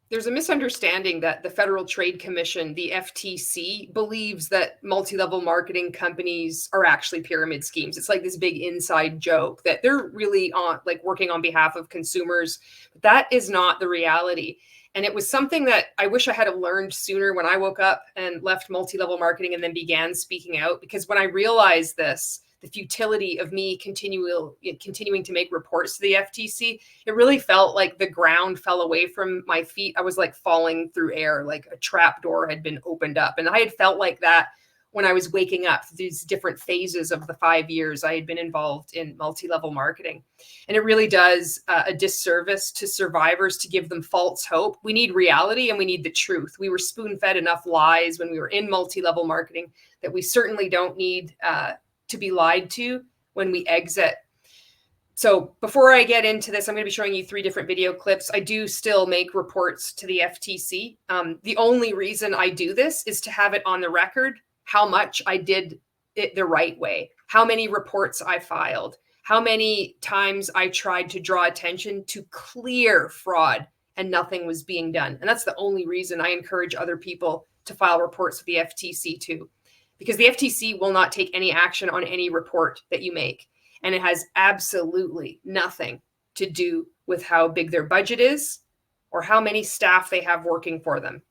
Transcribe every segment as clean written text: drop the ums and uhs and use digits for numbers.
There's a misunderstanding that the Federal Trade Commission, the FTC, believes that multi-level marketing companies are actually pyramid schemes. It's like this big inside joke that they're really on, like, working on behalf of consumers. That is not the reality. And it was something that I wish I had learned sooner when I woke up and left multi-level marketing and then began speaking out. Because when I realized this, the futility of me continuing to make reports to the FTC, it really felt like the ground fell away from my feet. I was like falling through air, like a trap door had been opened up. And I had felt like that when I was waking up, these different phases of the 5 years I had been involved in multi-level marketing. And it really does a disservice to survivors to give them false hope. We need reality and we need the truth. We were spoon-fed enough lies when we were in multi-level marketing that we certainly don't need to be lied to when we exit. So before I get into this, I'm going to be showing you 3 different video clips. I do still make reports to the FTC. The only reason I do this is to have it on the record how much I did it the right way, how many reports I filed, how many times I tried to draw attention to clear fraud and nothing was being done. And that's the only reason I encourage other people to file reports with the FTC too, because the FTC will not take any action on any report that you make. And it has absolutely nothing to do with how big their budget is or how many staff they have working for them.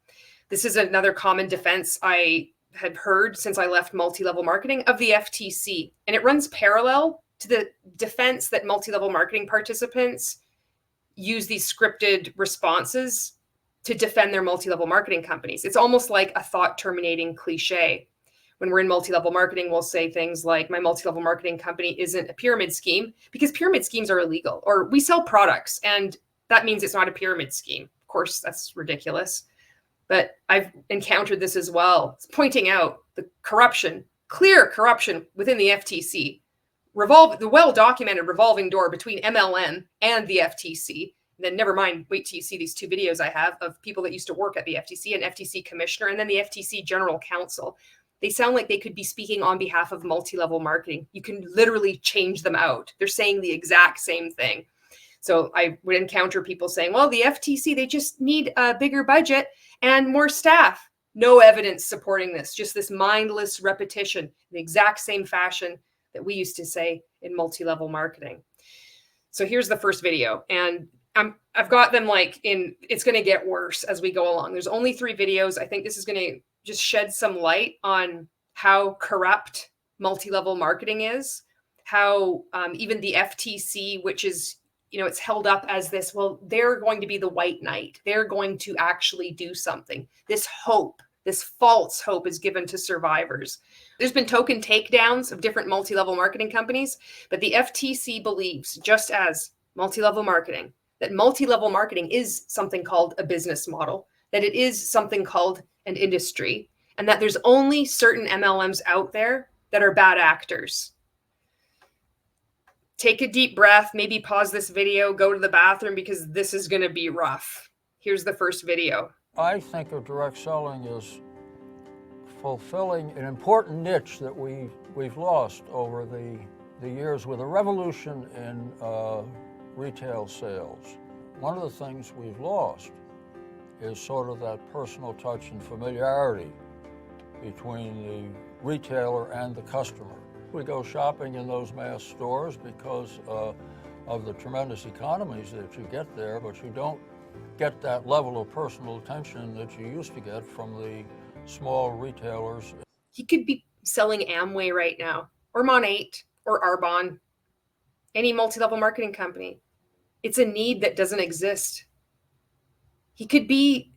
This is another common defense I had heard since I left multi-level marketing of the FTC. And it runs parallel to the defense that multi-level marketing participants use these scripted responses to defend their multi-level marketing companies. It's almost like a thought terminating cliche. When we're in multi-level marketing, we'll say things like, my multi-level marketing company isn't a pyramid scheme, because pyramid schemes are illegal. Or we sell products and that means it's not a pyramid scheme. Of course, that's ridiculous. But I've encountered this as well. It's pointing out the corruption, clear corruption within the FTC, the well-documented revolving door between MLM and the FTC. And then never mind, wait till you see these 2 videos I have of people that used to work at the FTC, an FTC commissioner, and then the FTC general counsel. They sound like they could be speaking on behalf of multi-level marketing. You can literally change them out. They're saying the exact same thing. So I would encounter people saying, well, the FTC, they just need a bigger budget and more staff. No evidence supporting this, just this mindless repetition, the exact same fashion that we used to say in multi-level marketing. So here's the first video. And I've got them like it's going to get worse as we go along. There's only 3 videos. I think this is going to just shed some light on how corrupt multi-level marketing is, how even the FTC, which is, it's held up as this, well, they're going to be the white knight. They're going to actually do something. This hope, this false hope is given to survivors. There's been token takedowns of different multi-level marketing companies, but the FTC believes, just as multi-level marketing, that multi-level marketing is something called a business model, that it is something called an industry, and that there's only certain MLMs out there that are bad actors. Take a deep breath, maybe pause this video, go to the bathroom, because this is going to be rough. Here's the first video. I think of direct selling as fulfilling an important niche that we've lost over the years with a revolution in retail sales. One of the things we've lost is sort of that personal touch and familiarity between the retailer and the customer. We go shopping in those mass stores because of the tremendous economies that you get there, but you don't get that level of personal attention that you used to get from the small retailers. He could be selling Amway right now, or Mon8, or Arbonne, any multi-level marketing company. It's a need that doesn't exist. He could be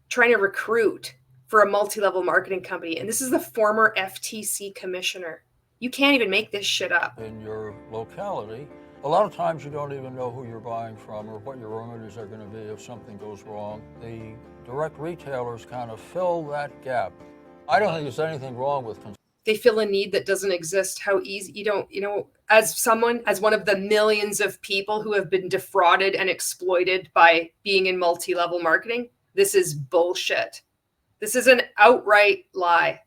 trying to recruit for a multi-level marketing company, and this is the former FTC commissioner. You can't even make this shit up. In your locality, a lot of times you don't even know who you're buying from or what your remedies are going to be if something goes wrong. The direct retailers kind of fill that gap. I don't think there's anything wrong with they fill a need that doesn't exist. How easy, as one of the millions of people who have been defrauded and exploited by being in multi-level marketing, this is bullshit. This is an outright lie.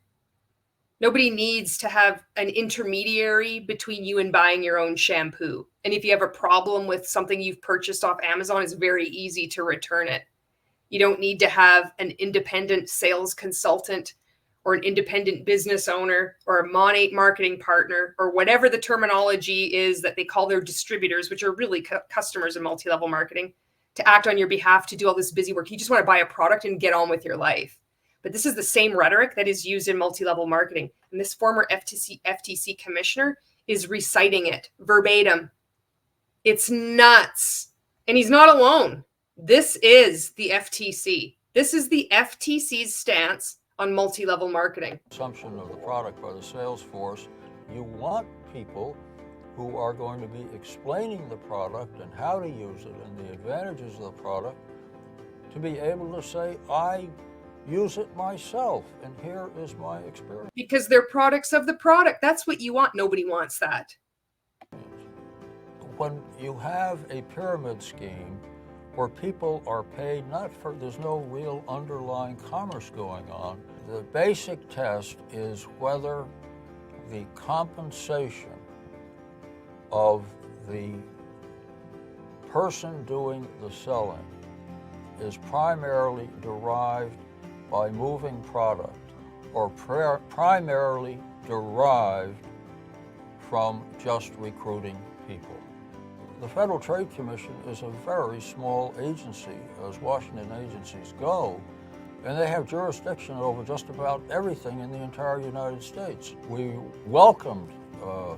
Nobody needs to have an intermediary between you and buying your own shampoo. And if you have a problem with something you've purchased off Amazon, it's very easy to return it. You don't need to have an independent sales consultant or an independent business owner or a marketing partner or whatever the terminology is that they call their distributors, which are really customers in multi-level marketing, to act on your behalf, to do all this busy work. You just want to buy a product and get on with your life. But this is the same rhetoric that is used in multi-level marketing. And this former FTC commissioner is reciting it verbatim. It's nuts. And he's not alone. This is the FTC. This is the FTC's stance on multi-level marketing. Assumption of the product by the sales force. You want people who are going to be explaining the product and how to use it and the advantages of the product to be able to say, I use it myself and here is my experience. Because they're products of the product. That's what you want. Nobody wants that. When you have a pyramid scheme where people are paid not for, there's no real underlying commerce going on. The basic test is whether the compensation of the person doing the selling is primarily derived by moving product or primarily derived from just recruiting people. The Federal Trade Commission is a very small agency, as Washington agencies go, and they have jurisdiction over just about everything in the entire United States. We welcomed a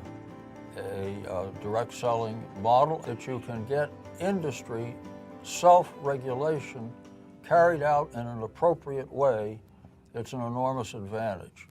direct selling model that you can get industry self-regulation carried out in an appropriate way. It's an enormous advantage.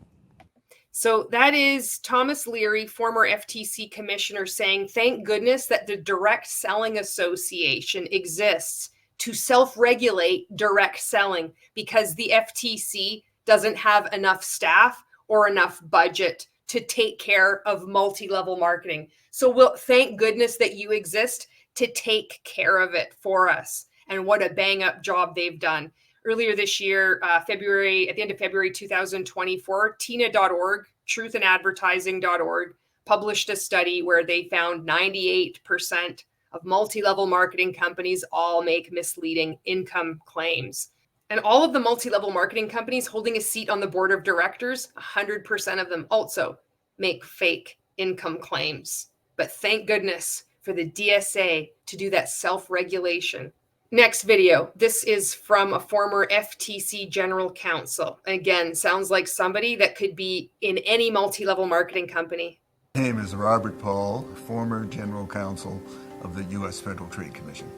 So that is Thomas Leary, former FTC commissioner, saying, thank goodness that the Direct Selling Association exists to self-regulate direct selling, because the FTC doesn't have enough staff or enough budget to take care of multi-level marketing. So thank goodness that you exist to take care of it for us. And what a bang up job they've done. Earlier this year, at the end of February 2024, TINA.org, truthandadvertising.org, published a study where they found 98% of multi-level marketing companies all make misleading income claims. And all of the multi-level marketing companies holding a seat on the board of directors, 100% of them also make fake income claims. But thank goodness for the DSA to do that self-regulation. Next video. This is from a former FTC general counsel. Again, sounds like somebody that could be in any multi-level marketing company. My name is Robert Paul, former general counsel of the U.S. Federal Trade Commission.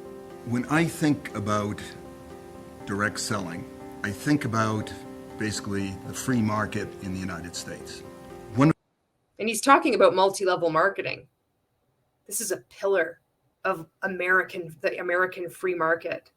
When I think about direct selling, I think about basically the free market in the United States. And he's talking about multi-level marketing. This is a pillar of the American free market.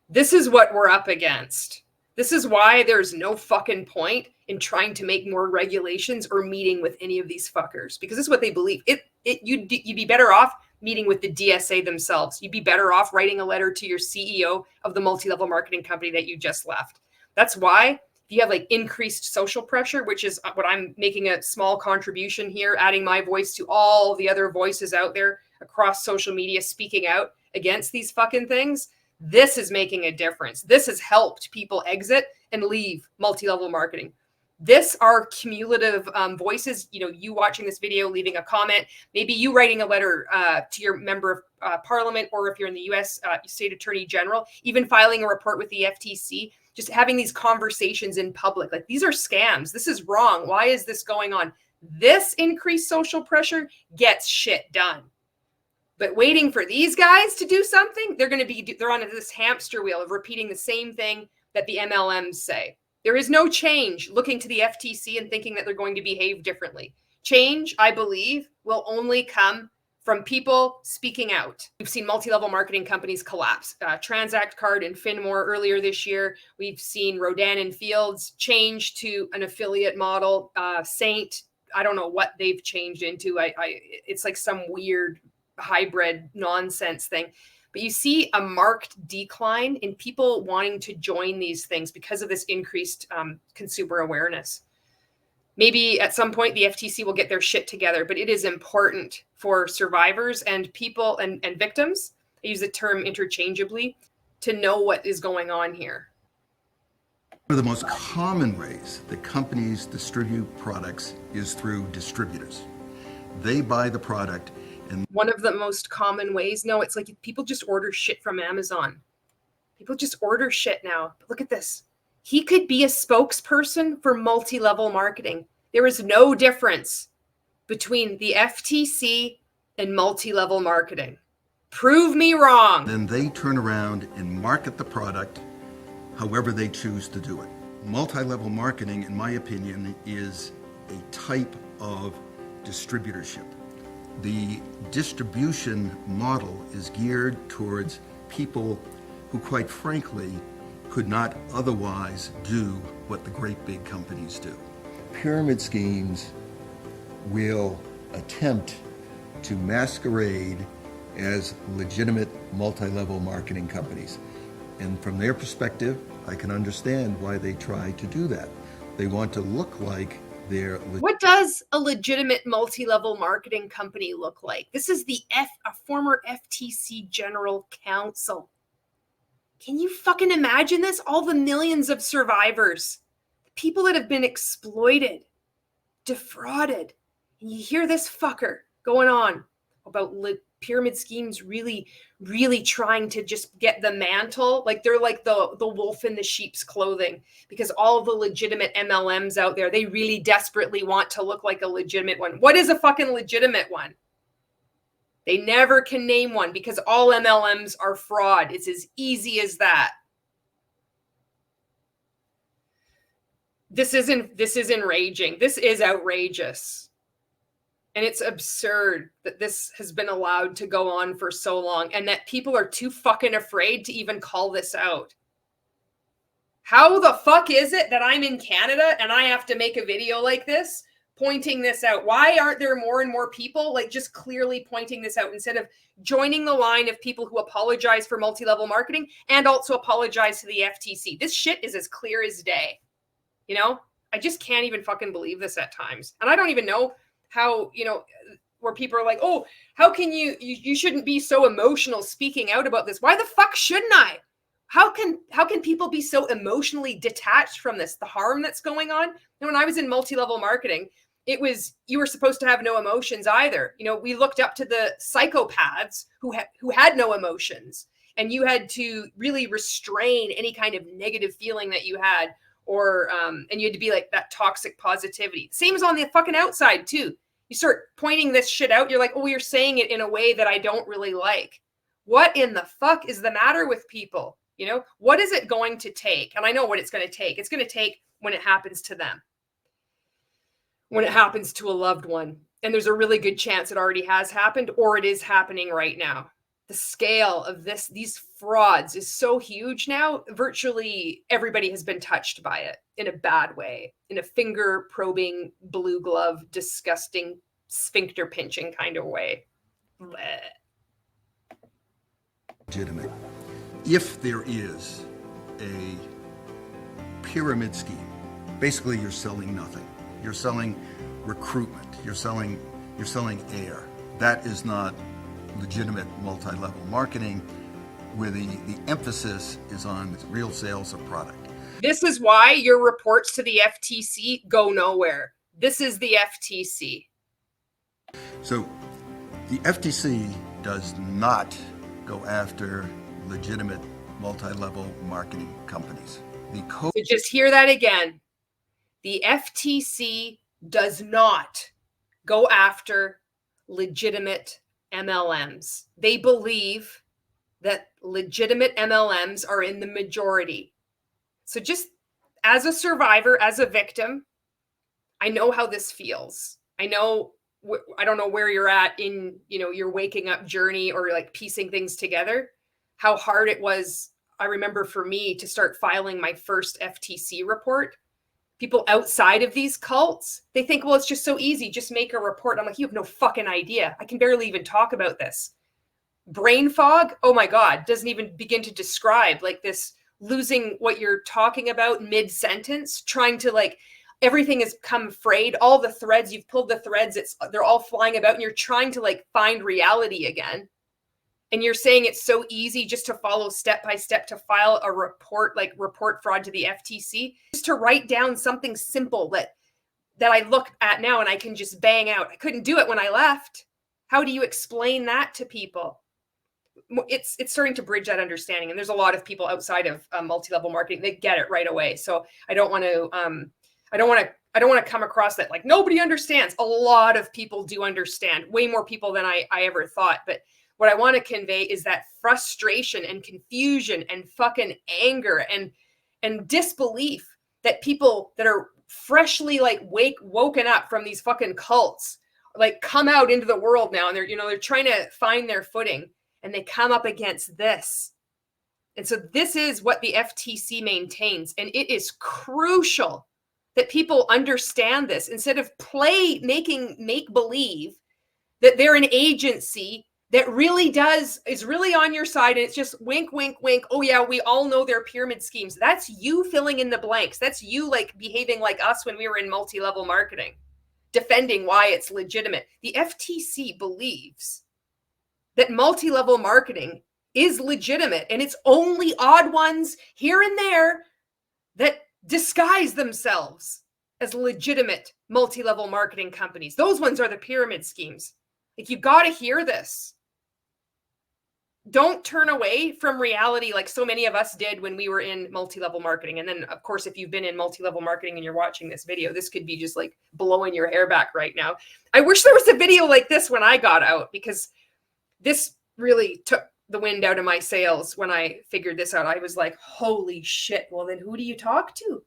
This is what we're up against. This is why there's no fucking point in trying to make more regulations or meeting with any of these fuckers, because this is what they believe. You'd be better off meeting with the DSA themselves. You'd be better off writing a letter to your CEO of the multi-level marketing company that you just left. That's why if you have like increased social pressure, which is what I'm making a small contribution here, adding my voice to all the other voices out there across social media speaking out against these fucking things, this is making a difference. This has helped people exit and leave multi-level marketing. This are cumulative voices, you watching this video, leaving a comment, maybe you writing a letter to your member of parliament, or if you're in the US state attorney general, even filing a report with the FTC, just having these conversations in public. Like, these are scams. This is wrong. Why is this going on? This increased social pressure gets shit done. But waiting for these guys to do something, they're on this hamster wheel of repeating the same thing that the MLMs say. There is no change looking to the FTC and thinking that they're going to behave differently. Change, I believe, will only come from people speaking out. We've seen multi-level marketing companies collapse. Transact Card and Finmore earlier this year. We've seen Rodan and Fields change to an affiliate model. Saint, I don't know what they've changed into. It's like some weird hybrid nonsense thing. But you see a marked decline in people wanting to join these things because of this increased consumer awareness. Maybe at some point the FTC will get their shit together, but it is important for survivors and people and victims. I use the term interchangeably. to know what is going on here. One of the most common ways that companies distribute products is through distributors. They buy the product and One of the most common ways, no, it's like people just order shit from Amazon. People just order shit now. But look at this. He could be a spokesperson for multi-level marketing. There is no difference between the FTC and multi-level marketing. Prove me wrong. then they turn around and market the product however they choose to do it. Multi-level marketing, in my opinion, is a type of distributorship. The distribution model is geared towards people who, quite frankly, could not otherwise do what the great big companies do. Pyramid schemes will attempt to masquerade as legitimate multi-level marketing companies. And from their perspective, I can understand why they try to do that. They want to look like they're What does a legitimate multi-level marketing company look like? This is a former FTC general counsel. Can you fucking imagine this? All the millions of survivors, people that have been exploited, defrauded. And you hear this fucker going on about pyramid schemes really trying to just get the mantle. Like they're like the wolf in the sheep's clothing, because all the legitimate MLMs out there, they really desperately want to look like a legitimate one. What is a fucking legitimate one? They never can name one because all MLMs are fraud. It's as easy as that. This is enraging. This is outrageous. And it's absurd that this has been allowed to go on for so long and that people are too fucking afraid to even call this out. How the fuck is it that I'm in Canada and I have to make a video like this pointing this out? Why aren't there more and more people like just clearly pointing this out instead of joining the line of people who apologize for multi-level marketing and also apologize to the FTC? This shit is as clear as day. You know, I just can't even fucking believe this at times. And I don't even know how, you know, where people are like, oh, how can you shouldn't be so emotional speaking out about this. Why the fuck shouldn't I? How can people be so emotionally detached from this? The harm that's going on. And when I was in multi-level marketing, it was, you were supposed to have no emotions either. You know, we looked up to the psychopaths who had no emotions, and you had to really restrain any kind of negative feeling that you had, or and you had to be like that toxic positivity. Same as on the fucking outside too. You start pointing this shit out, you're like, oh, you're saying it in a way that I don't really like. What in the fuck is the matter with people? You know, what is it going to take? And I know what it's going to take. It's going to take when it happens to them, when it happens to a loved one. And there's a really good chance it already has happened, or it is happening right now. The scale of these frauds is so huge now. Virtually everybody has been touched by it in a bad way, in a finger probing, blue glove, disgusting, sphincter pinching kind of way. Blech. legitimate. If there is a pyramid scheme, basically you're selling nothing. You're selling recruitment. You're selling air. That is not legitimate multi-level marketing, where the emphasis is on real sales of product. This is why your reports to the FTC go nowhere. This is the FTC. So the FTC does not go after legitimate multi-level marketing companies. So just hear that again. The FTC does not go after legitimate MLMs. They believe that legitimate MLMs are in the majority. So just as a survivor, as a victim, I know how this feels. I know, I don't know where you're at in, you know, your waking up journey or like piecing things together, how hard it was. I remember for me to start filing my first FTC report. People outside of these cults, they think, well, it's just so easy. Just make a report. I'm like, you have no fucking idea. I can barely even talk about this. Brain fog, oh my God, doesn't even begin to describe like this, losing what you're talking about mid-sentence, trying to like, everything has come frayed. All the threads, you've pulled the threads, they're all flying about and you're trying to like find reality again. And you're saying it's so easy just to follow step by step to file a report, like report fraud to the FTC, just to write down something simple that I look at now and I can just bang out. I couldn't do it when I left. How do you explain that to people? It's starting to bridge that understanding. And there's a lot of people outside of multi-level marketing that get it right away. So I don't want to come across that like nobody understands. A lot of people do understand, way more people than I ever thought. But what I want to convey is that frustration and confusion and fucking anger and disbelief that people that are freshly like woken up from these fucking cults like come out into the world now, and they're trying to find their footing, and they come up against this. And so this is what the FTC maintains, and it is crucial that people understand this instead of making make believe that they're an agency that really is really on your side. And it's just wink, wink, wink. Oh yeah, we all know their pyramid schemes. That's you filling in the blanks. That's you like behaving like us when we were in multi-level marketing, defending why it's legitimate. The FTC believes that multi-level marketing is legitimate, and it's only odd ones here and there that disguise themselves as legitimate multi-level marketing companies. Those ones are the pyramid schemes. Like, you got to hear this. Don't turn away from reality like so many of us did when we were in multi-level marketing. And then, of course, if you've been in multi-level marketing and you're watching this video, this could be just like blowing your hair back right now. I wish there was a video like this when I got out, because this really took the wind out of my sails when I figured this out. I was like, holy shit. Well, then who do you talk to?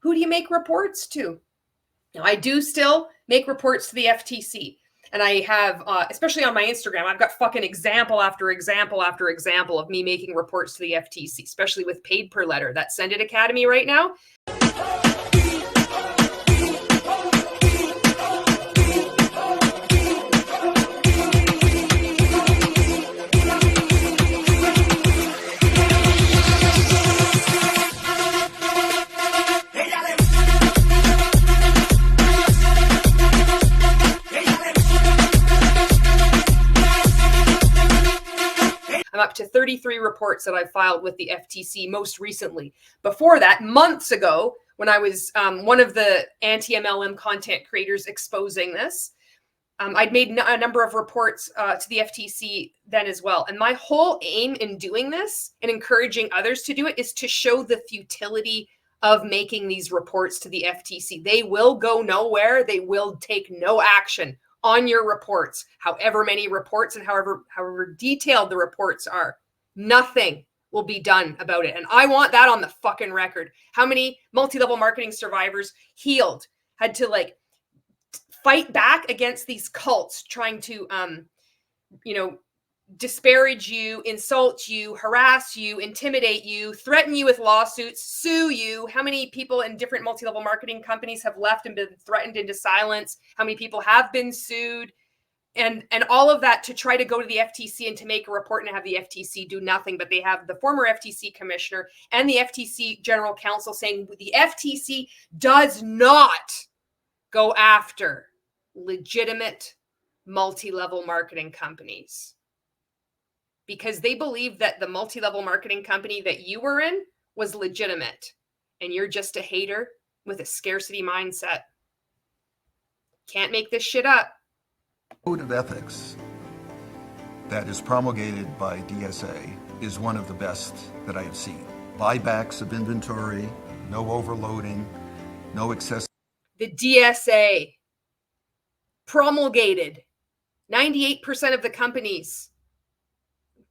Who do you make reports to? Now, I do still make reports to the FTC. And I have, especially on my Instagram, I've got fucking example after example after example of me making reports to the FTC, especially with paid per letter. That Send It Academy right now. I'm up to 33 reports that I've filed with the FTC most recently. Before that, months ago, when I was one of the anti-MLM content creators exposing this, I'd made a number of reports to the FTC then as well. And my whole aim in doing this and encouraging others to do it is to show the futility of making these reports to the FTC. They will go nowhere. They will take no action on your reports, however many reports and however detailed the reports are. Nothing will be done about it. And I want that on the fucking record. How many multi-level marketing survivors healed had to like fight back against these cults trying to disparage you, insult you, harass you, intimidate you, threaten you with lawsuits, sue you? How many people in different multi-level marketing companies have left and been threatened into silence? How many people have been sued? And all of that to try to go to the FTC and to make a report and have the FTC do nothing. But they have the former FTC commissioner and the FTC general counsel saying the FTC does not go after legitimate multi-level marketing companies, because they believe that the multi-level marketing company that you were in was legitimate, and you're just a hater with a scarcity mindset. Can't make this shit up. Code of ethics that is promulgated by DSA is one of the best that I have seen. Buybacks of inventory, no overloading, no excess. The DSA promulgated 98% of the companies.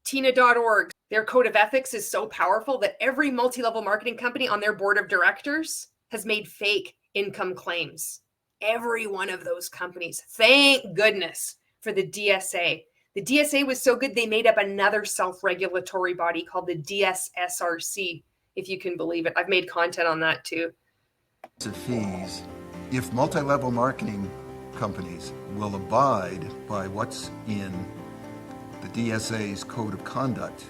Tina.org, their code of ethics is so powerful that every multi-level marketing company on their board of directors has made fake income claims. Every one of those companies. Thank goodness for the DSA. The DSA was so good, they made up another self-regulatory body called the DSSRC, if you can believe it. I've made content on that too. Fees. If multi-level marketing companies will abide by what's in the DSA's code of conduct,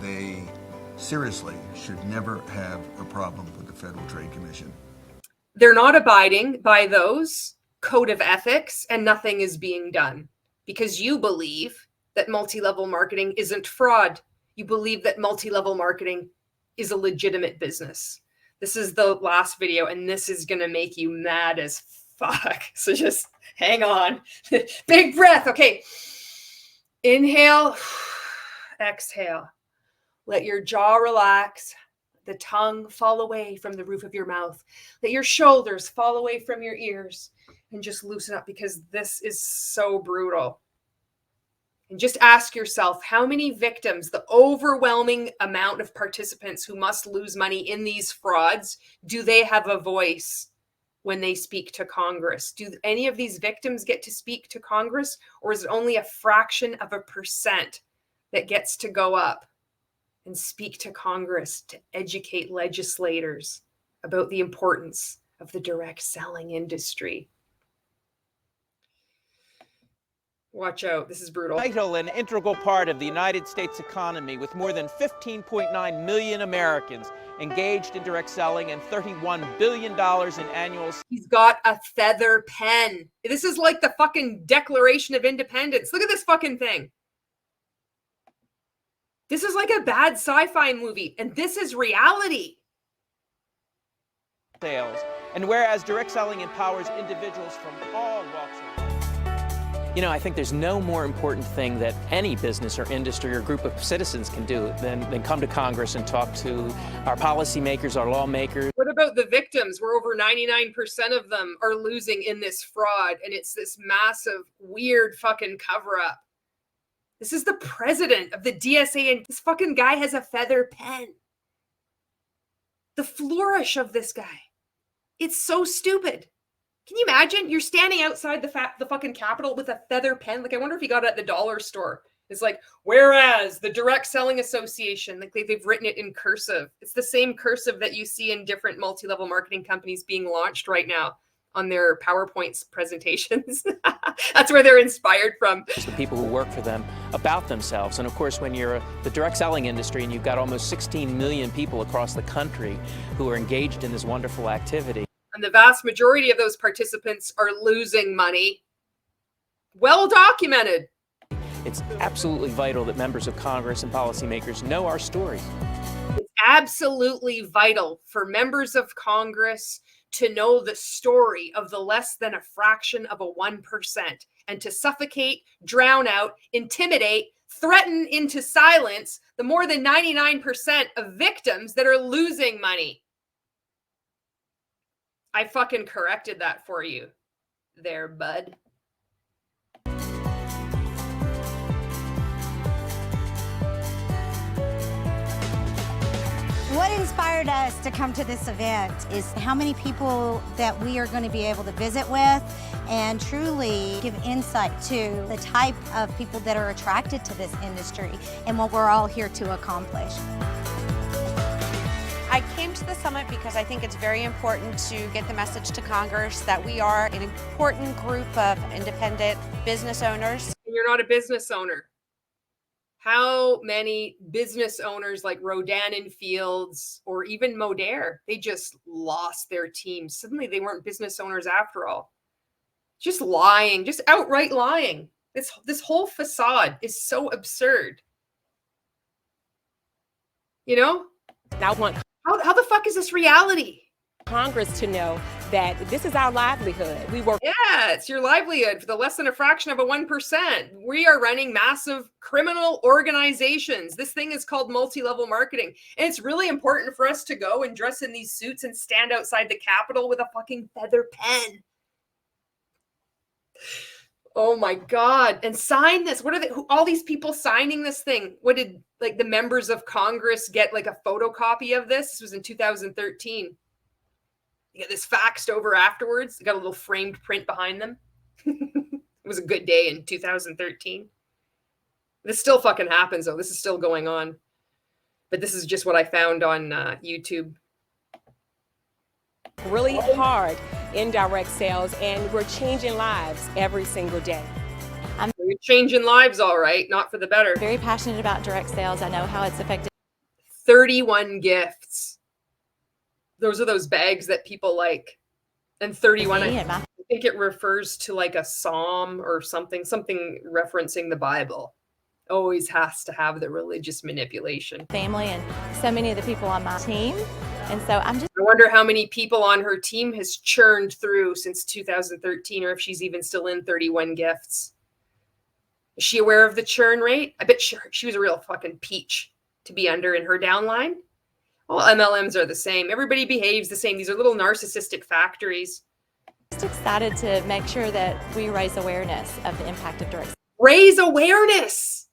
they seriously should never have a problem with the Federal Trade Commission. They're not abiding by those code of ethics, and nothing is being done because you believe that multi-level marketing isn't fraud. You believe that multi-level marketing is a legitimate business. This is the last video, and this is going to make you mad as fuck. So just hang on. Big breath. Okay. Inhale, exhale. Let your jaw relax. The tongue fall away from the roof of your mouth. Let your shoulders fall away from your ears, and just loosen up, because this is so brutal. And just ask yourself, how many victims, the overwhelming amount of participants who must lose money in these frauds, do they have a voice when they speak to Congress? Do any of these victims get to speak to Congress, or is it only a fraction of a percent that gets to go up and speak to Congress to educate legislators about the importance of the direct selling industry? Watch out. This is brutal. Vital and integral part of the United States economy, with more than 15.9 million Americans engaged in direct selling and $31 billion in annual. He's got a feather pen. This is like the fucking Declaration of Independence. Look at this fucking thing. This is like a bad sci-fi movie, and this is reality. Sales. And whereas direct selling empowers individuals from all walks of life. You know, I think there's no more important thing that any business or industry or group of citizens can do than come to Congress and talk to our policymakers, our lawmakers. What about the victims, where over 99% of them are losing in this fraud, and it's this massive, weird fucking cover-up? This is the president of the DSA, and this fucking guy has a feather pen. The flourish of this guy. It's so stupid. Can you imagine? You're standing outside the fucking Capitol with a feather pen. Like, I wonder if he got it at the dollar store. It's like, whereas the Direct Selling Association, like they've written it in cursive. It's the same cursive that you see in different multi-level marketing companies being launched right now on their PowerPoints presentations. That's where they're inspired from. It's the people who work for them about themselves. And of course, when you're the direct selling industry and you've got almost 16 million people across the country who are engaged in this wonderful activity. And the vast majority of those participants are losing money. Well documented. It's absolutely vital that members of Congress and policymakers know our stories. It's absolutely vital for members of Congress to know the story of the less than a fraction of a 1%, and to suffocate, drown out, intimidate, threaten into silence the more than 99% of victims that are losing money. I fucking corrected that for you there, bud. What inspired us to come to this event is how many people that we are going to be able to visit with and truly give insight to the type of people that are attracted to this industry and what we're all here to accomplish. I came to the summit because I think it's very important to get the message to Congress that we are an important group of independent business owners. You're not a business owner. How many business owners like Rodan and Fields or even Modere, they just lost their teams. Suddenly they weren't business owners after all. Just lying, just outright lying. This whole facade is so absurd. You know? I want How the fuck is this reality? Congress to know that this is our livelihood. We work. Yeah, it's your livelihood for the less than a fraction of a 1%. We are running massive criminal organizations. This thing is called multi-level marketing. And it's really important for us to go and dress in these suits and stand outside the Capitol with a fucking feather pen. Oh my God. And sign this. What are all these people signing this thing? What did like the members of Congress get like a photocopy of this? This was in 2013. You get this faxed over afterwards. They got a little framed print behind them. It was a good day in 2013. This still fucking happens though. This is still going on. But this is just what I found on YouTube. Really hard in direct sales, and we're changing lives every single day. You're changing lives, all right, not for the better. Very passionate about direct sales. I know how it's affected. 31 gifts. Those are those bags that people like. And 31, I think it refers to like a psalm or something referencing the Bible. always has to have the religious manipulation. family and so many of the people on my team. And so I'm just I wonder how many people on her team has churned through since 2013, or if she's even still in 31 gifts. Is she aware of the churn rate? I bet she was a real fucking peach to be under in her downline. Well, MLMs are the same. Everybody behaves the same. These are little narcissistic factories. excited to make sure that we raise awareness of the impact of direct. Raise awareness.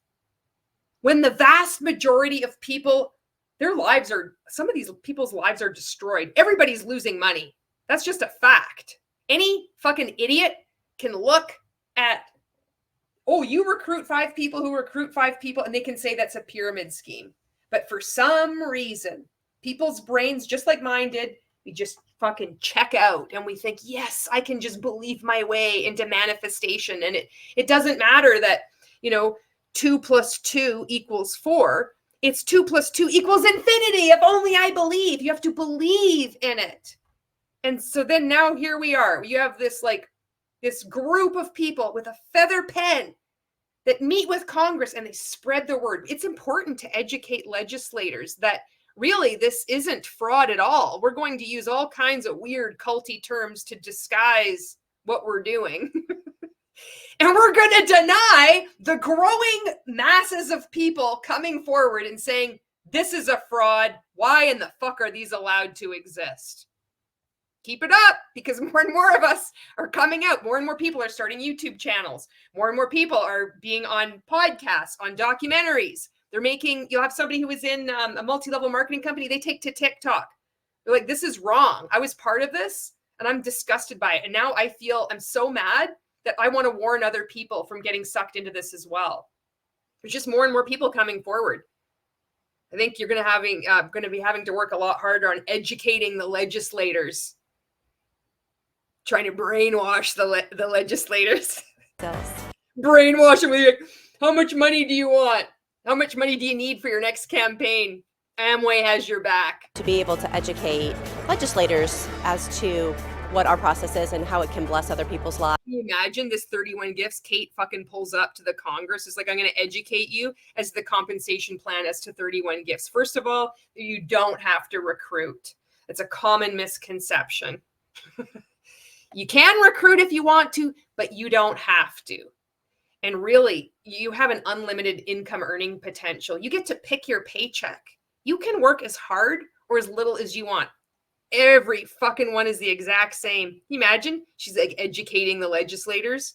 When the vast majority of people, some of these people's lives are destroyed. Everybody's losing money. That's just a fact. Any fucking idiot can look at, oh, you recruit 5 people who recruit 5 people, and they can say that's a pyramid scheme. But for some reason, people's brains, just like mine did, we just fucking check out and we think, yes, I can just believe my way into manifestation. And it doesn't matter that, 2 + 2 = 4. It's 2 + 2 = infinity. If only I believe. You have to believe in it. And so then now here we are. You have this group of people with a feather pen that meet with Congress and they spread the word. It's important to educate legislators that really this isn't fraud at all. We're going to use all kinds of weird culty terms to disguise what we're doing. And we're going to deny the growing masses of people coming forward and saying, this is a fraud. Why in the fuck are these allowed to exist? Keep it up, because more and more of us are coming out. More and more people are starting YouTube channels. More and more people are being on podcasts, on documentaries. You'll have somebody who is in a multi-level marketing company. They take to TikTok. They're like, this is wrong. I was part of this and I'm disgusted by it. And now I'm so mad that I want to warn other people from getting sucked into this as well. There's just more and more people coming forward. I think you're going to be having to work a lot harder on educating the legislators, trying to brainwash the legislators. Brainwash them with like, how much money do you want? How much money do you need for your next campaign? Amway has your back. To be able to educate legislators as to what our process is and how it can bless other people's lives. Can you imagine this 31 gifts? Kate fucking pulls up to the Congress. It's like, I'm going to educate you as the compensation plan as to 31 gifts. First of all, you don't have to recruit. It's a common misconception. You can recruit if you want to, but you don't have to. And really, you have an unlimited income earning potential. You get to pick your paycheck. You can work as hard or as little as you want. Every fucking one is the exact same. Can you imagine? She's like educating the legislators.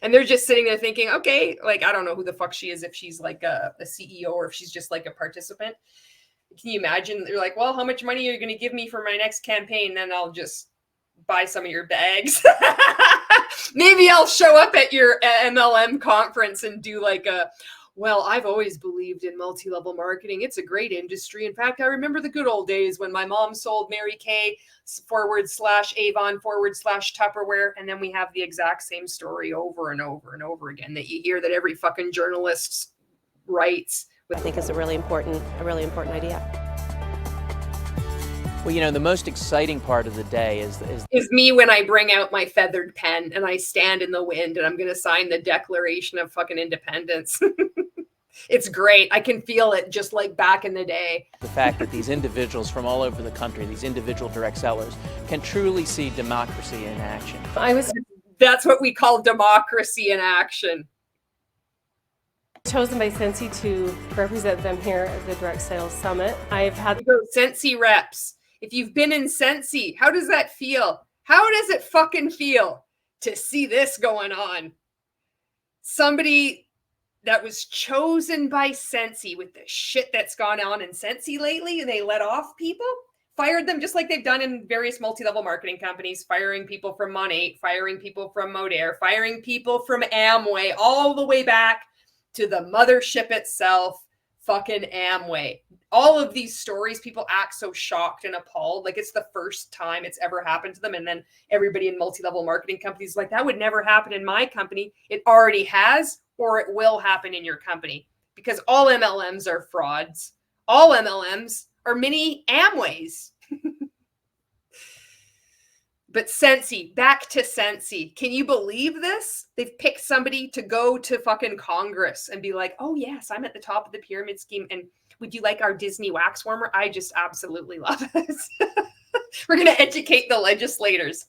And they're just sitting there thinking, okay, like, I don't know who the fuck she is, if she's like a CEO or if she's just like a participant. Can you imagine? They're like, well, how much money are you going to give me for my next campaign? Then I'll just buy some of your bags. Maybe I'll show up at your MLM conference and do like well, I've always believed in multi-level marketing. It's a great industry. In fact, I remember the good old days when my mom sold Mary Kay /Avon /Tupperware. And then we have the exact same story over and over and over again that you hear that every fucking journalist writes. I think is a really important idea. Well, the most exciting part of the day is me when I bring out my feathered pen and I stand in the wind and I'm going to sign the Declaration of fucking Independence. It's great. I can feel it just like back in the day. the fact that these individuals from all over the country, these individual direct sellers, can truly see democracy in action. That's what we call democracy in action. Chosen by Sensi to represent them here at the Direct Sales Summit. I've had Sensi reps. If you've been in Sensi, how does that feel? How does it fucking feel to see this going on? Somebody that was chosen by Sensi with the shit that's gone on in Sensi lately, and they let off people, fired them just like they've done in various multi-level marketing companies, firing people from Mon8, firing people from Modair, firing people from Amway, all the way back to the mothership itself, fucking Amway. All of these stories, people act so shocked and appalled, like it's the first time it's ever happened to them. And then everybody in multi-level marketing companies is like, that would never happen in my company. It already has, or it will happen in your company, because all MLMs are frauds. All MLMs are mini Amways. But Sensi, back to Sensi. Can you believe this? They've picked somebody to go to fucking Congress and be like, oh yes, I'm at the top of the pyramid scheme. And would you like our Disney wax warmer? I just absolutely love it. We're going to educate the legislators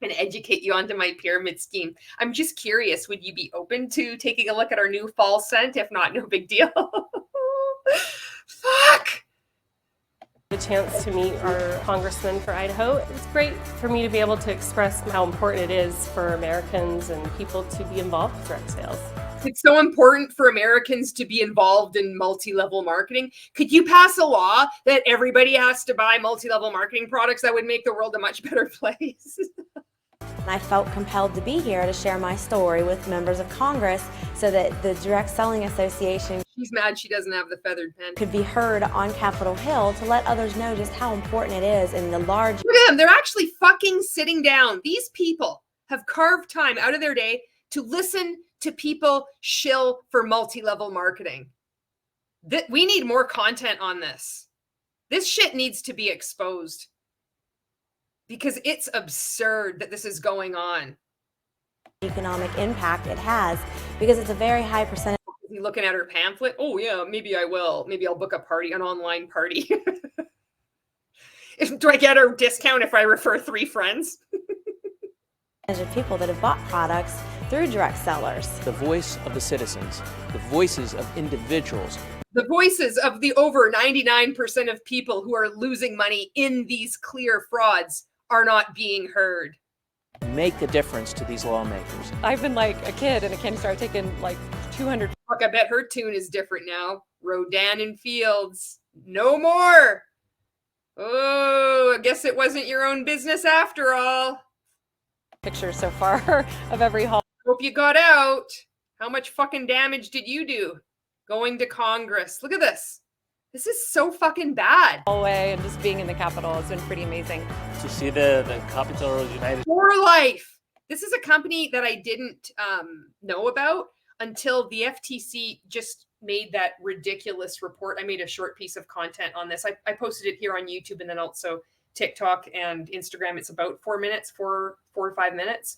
and educate you onto my pyramid scheme. I'm just curious, would you be open to taking a look at our new fall scent? If not, no big deal. Fuck. The chance to meet our congressman for Idaho. It's great for me to be able to express how important it is for Americans and people to be involved with direct sales. It's so important for Americans to be involved in multi-level marketing. Could you pass a law that everybody has to buy multi-level marketing products? That would make the world a much better place. I felt compelled to be here to share my story with members of Congress so that the Direct Selling Association She's mad she doesn't have the feathered pen. could be heard on Capitol Hill to let others know just how important it is in the large... Look at them. They're actually fucking sitting down. These people have carved time out of their day to listen to people shill for multi-level marketing. We need more content on this. This shit needs to be exposed because it's absurd that this is going on. economic impact it has, because it's a very high percentage. Is he looking at her pamphlet? Oh yeah, maybe I will. Maybe I'll book a party, an online party. Do I get a discount if I refer 3 friends? Of people that have bought products through direct sellers. The voice of the citizens, the voices of individuals. The voices of the over 99% of people who are losing money in these clear frauds are not being heard. Make a difference to these lawmakers. I've been like a kid and a kid started taking like 200. Fuck, I bet her tune is different now. Rodan and Fields. No more. Oh, I guess it wasn't your own business after all. Pictures so far of every hall. Hope you got out. How much fucking damage did you do going to Congress? Look at this. This is so fucking bad. Hallway and just being in the Capitol has been pretty amazing. To see the Capitol United. For Life. This is a company that I didn't know about until the FTC just made that ridiculous report. I made a short piece of content on this. I posted it here on YouTube and then also TikTok and Instagram. It's about 4 minutes, 4 or 5 minutes.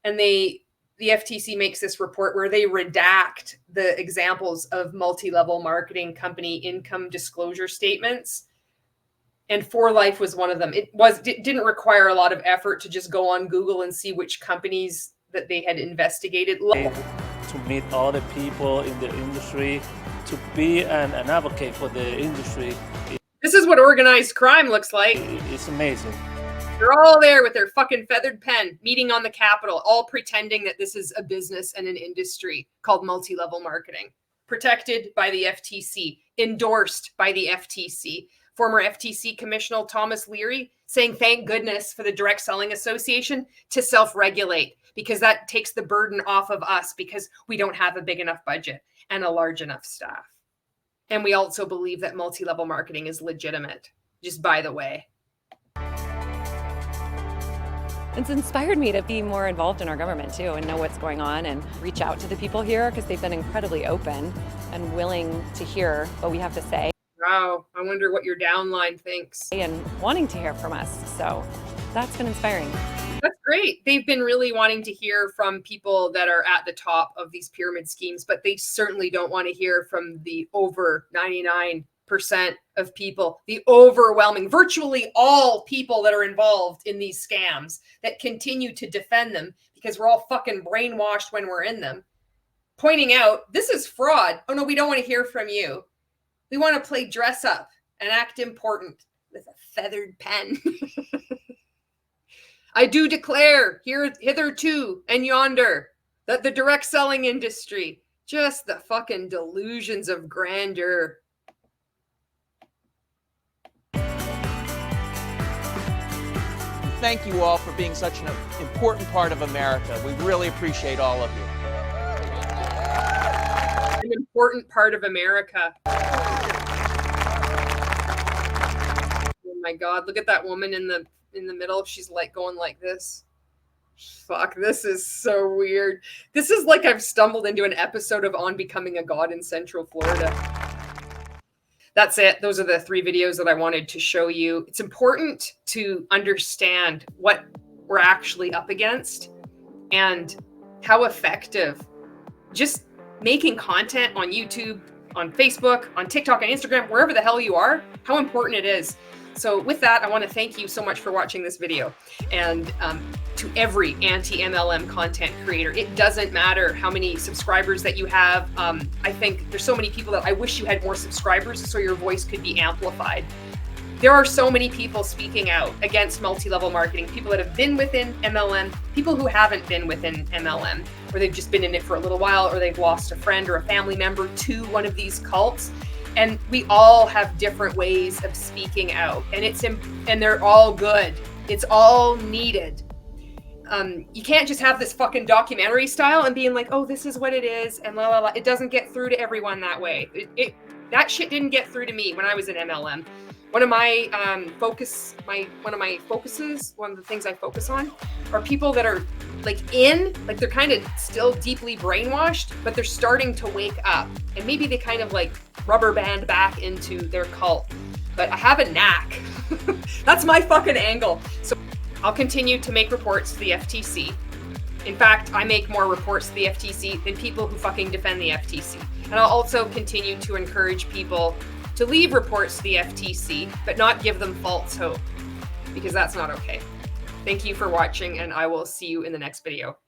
And the FTC makes this report where they redact the examples of multi-level marketing company income disclosure statements. And For Life was one of them. It didn't require a lot of effort to just go on Google and see which companies that they had investigated. To meet all the people in the industry, to be an advocate for the industry. This is what organized crime looks like. It's amazing. They're all there with their fucking feathered pen, meeting on the Capitol, all pretending that this is a business and an industry called multi-level marketing. Protected by the FTC, endorsed by the FTC. Former FTC Commissioner Thomas Leary saying, thank goodness for the Direct Selling Association to self-regulate, because that takes the burden off of us because we don't have a big enough budget and a large enough staff. And we also believe that multi-level marketing is legitimate, just by the way. It's inspired me to be more involved in our government too and know what's going on and reach out to the people here because they've been incredibly open and willing to hear what we have to say. Wow, I wonder what your downline thinks. And wanting to hear from us. So that's been inspiring. That's great. They've been really wanting to hear from people that are at the top of these pyramid schemes, but they certainly don't want to hear from the over 99% of people, the overwhelming, virtually all people that are involved in these scams that continue to defend them because we're all fucking brainwashed when we're in them, pointing out, this is fraud. Oh no, we don't want to hear from you. We want to play dress up and act important with a feathered pen. I do declare hitherto and yonder that the direct selling industry, just the fucking delusions of grandeur. Thank you all for being such an important part of America. We really appreciate all of you. An important part of America. Oh my God, look at that woman in the middle. She's like going like this. Fuck, this is so weird. This is like I've stumbled into an episode of On Becoming a God in Central Florida. That's it. Those are the 3 videos that I wanted to show you. It's important to understand what we're actually up against, and how effective just making content on YouTube, on Facebook, on TikTok, and Instagram, wherever the hell you are, how important it is. So with that, I want to thank you so much for watching this video. And to every anti-MLM content creator, it doesn't matter how many subscribers that you have. I think there's so many people that I wish you had more subscribers so your voice could be amplified. There are so many people speaking out against multi-level marketing, people that have been within MLM, people who haven't been within MLM, or they've just been in it for a little while, or they've lost a friend or a family member to one of these cults. And we all have different ways of speaking out, and they're all good. It's all needed. You can't just have this fucking documentary style and being like, oh, this is what it is, and la la la. It doesn't get through to everyone that way. That shit didn't get through to me when I was in MLM. One of my focuses, one of the things I focus on are people that are like they're kind of still deeply brainwashed, but they're starting to wake up, and maybe they kind of like rubber band back into their cult. But I have a knack. That's my fucking angle. So I'll continue to make reports to the FTC. In fact, I make more reports to the FTC than people who fucking defend the FTC. And I'll also continue to encourage people to leave reports to the FTC, but not give them false hope, because that's not okay. Thank you for watching, and I will see you in the next video.